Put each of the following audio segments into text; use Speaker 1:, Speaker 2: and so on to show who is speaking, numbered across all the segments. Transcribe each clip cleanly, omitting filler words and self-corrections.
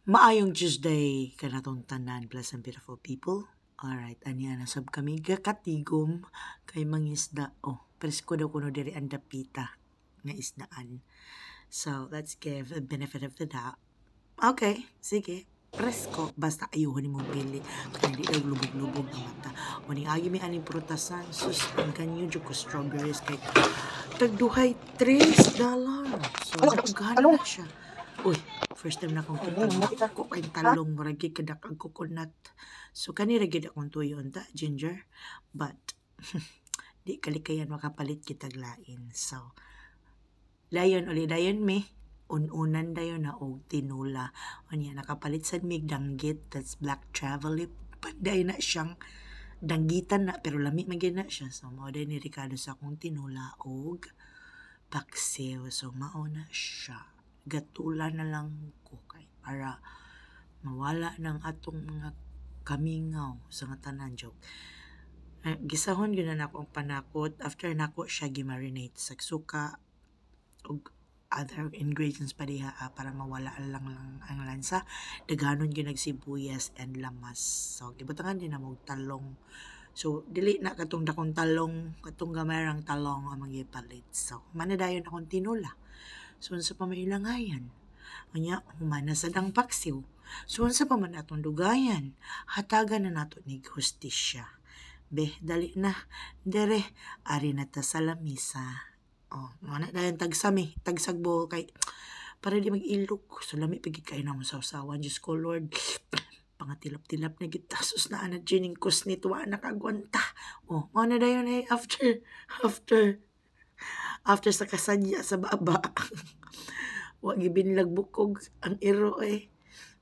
Speaker 1: Maayong Tuesday kanatong tanan, pleasant beautiful people. Alright, anya nasab kami gakatigom kay mangisda. Oh, presko daw kuno diri ang dapita nga isdaan. So, let's give a benefit of the doubt. Okay, sige. Presko, basta ayuhon ni mong pili. Kaya hindi daw lubog-lubog ang mata. O ni agi may aning prutasan, sus, ang ganyo dyan ko strawberries kay tagduhay $3. So, nakagana na siya. Uy, first time na akong kita ko kay talong, maragi kadak ang coconut. So, kanira gid akong tuyon ta, ginger. But, di kalikayan makapalit kitag lain. So, dayon me, unan dayon na og tinula. O niya, nakapalit sa mig danggit, that's black travel. Panday na siyang danggitan na, pero lami magina siya. So, mao day ni Ricardo sa akong tinula og paksiw. So, mao na siya. Gatula na lang ko kay para mawala ng atong mga kamingaw sa nga tanan joke. Gisahon gyud na ako ang panakot after nako siya gimarinate sa suka ug other ingredients pa diha para mawala lang ang lansa. Daghanon gyud nagsibuyas and lamas. So gibutangan din na mo talong. So dili na katong dakong talong, katong gamayang talong ang magipalit. So manadayon akong tinula. So, sa pamailangayan, kanya humana sa dang paksiw. So, sa paman atong dugayan, hatagan na nato ni hustisya. Beh, dali na, dere, ari na ta sa lamisa. Oh, mana dayan tagsami, tagsagbo kay, para di mag-ilok. So, lami pigi kayo na mo sa usawan. Diyos ko, Lord, pangatilap-tilap na gitasos na anak jiningkos nito, anak agwanta. Oh, mana dayon eh, after sa kasadya sa baba. Wa gibinlag bukog ang iro eh.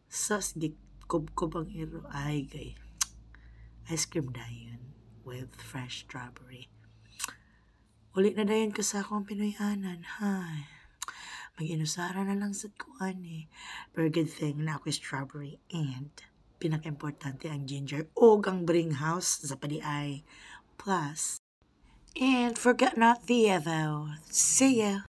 Speaker 1: Sas gikob-kob ang iro. Ay gay. Ice cream dayon with fresh strawberry. Uli na dayon ko sa akong Pinoyanan. Hay. Mag-inusara na lang sa kuan eh. Pero good thing na ako strawberry and pinaka-importante ang ginger o ang bring house sa padiay. Plus, and forget not the Evo. See ya!